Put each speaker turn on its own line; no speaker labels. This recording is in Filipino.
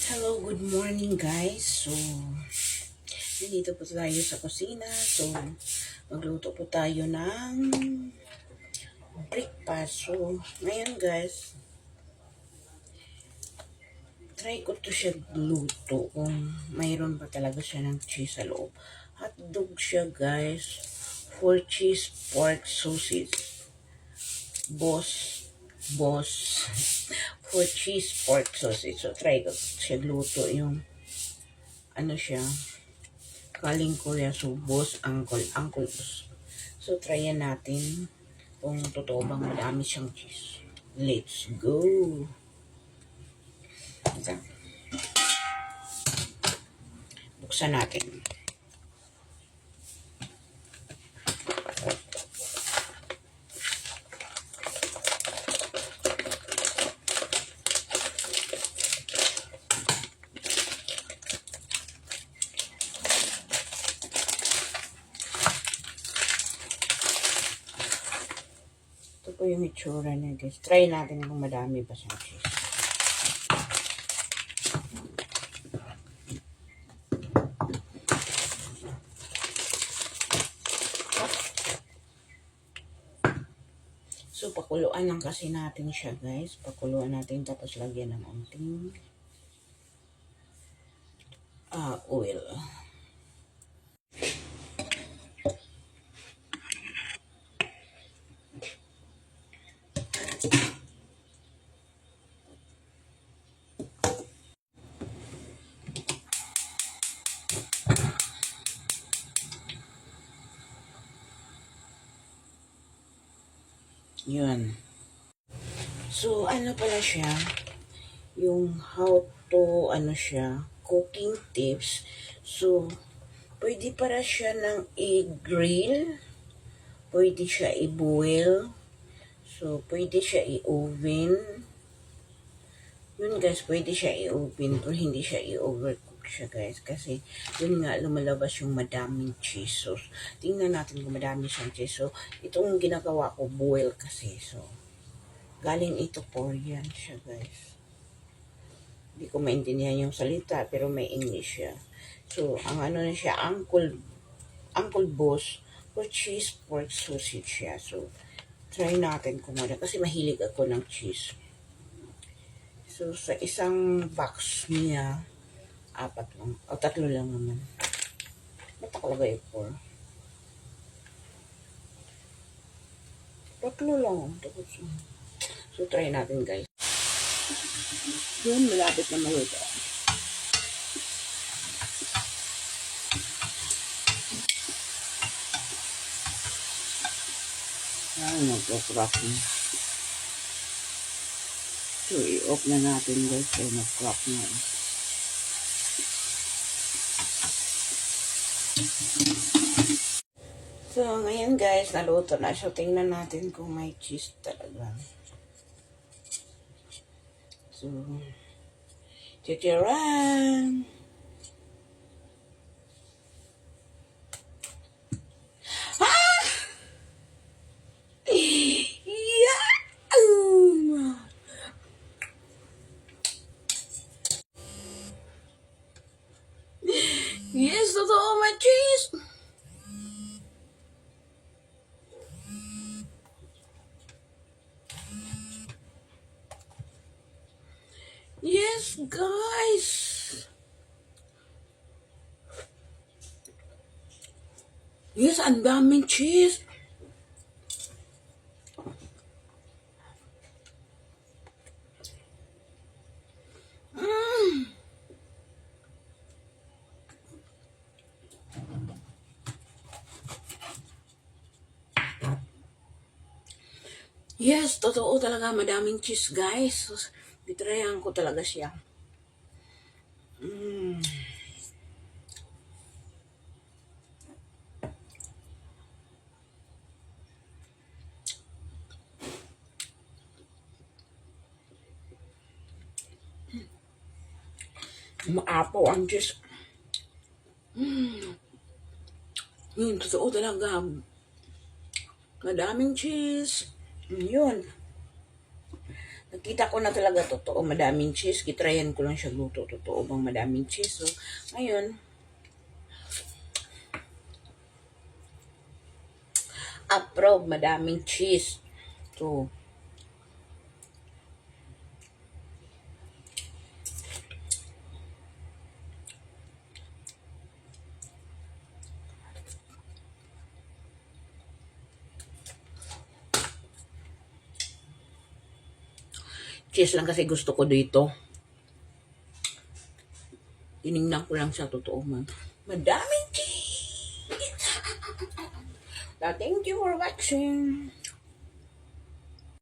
Hello, good morning guys. So, nandito po tayo sa kusina. So, magluto po tayo ng breakfast. So, ngayon guys, try ko to siya luto kung mayroon pa talaga siya ng cheese sa loob. Hotdog siya guys. 4 cheese pork sausage. Boss. 4 cheese pork sausage. So, try ko siya luto yung ano siya. Kaling Korea, so boss, uncle boss. So, tryin natin kung totoo bang madami siyang cheese. Let's go! Ito. Buksan natin. Ito po yung itsura niya, guys. Try natin kung madami ba siyang cheese. So, pakuluan lang kasi natin siya, guys. Pakuluan natin tapos lagyan ng unting oil. Yun. So, ano pala siya? Yung how to, cooking tips. So, pwede para siya ng i-grill. Pwede siya i-boil. So, pwede siya i-oven. Yun guys, pwede siya i-oven pero hindi siya i-overcook siya guys. Kasi yun nga, lumalabas yung madaming cheese. So, tingnan natin kung madami siyang cheese. So, itong ginagawa ko, boil kasi. So, galing ito Korean siya guys. Hindi ko maintindihan yung salita pero may English siya. So, ang ano na siya, Uncle Boss for cheese pork sausage siya. So, try natin kung ano. Kasi mahilig ako ng cheese. So, sa isang box niya, 4 lang. O, 3 lang naman. Ba't nakalagay 4? 3 lang. So, try natin guys. Yun, malapit na maluto. Ay, nag-crack na. So, i-off na natin guys. Kaya nag-crack na. So, ngayon guys, naluto na. So, tingnan natin kung may cheese talaga. So, chichiran! Ah! Yeah! Yes, totoo, may cheese! Yes, guys! Yes, ang daming cheese! Yes, totoo talaga, madaming cheese, guys. So, ditrayan ko talaga siya. Maapaw ang cheese. Yun, totoo talaga. Madaming cheese. Yun. Nakita ko na talaga totoo, madaming cheese. Kitrayan ko lang siya luto. Totoo bang madaming cheese? So, ngayon, approve, madaming cheese. So, cheese lang kasi gusto ko dito. Tinignan ko lang sa totoo man. Madaming cheese! Thank you for watching.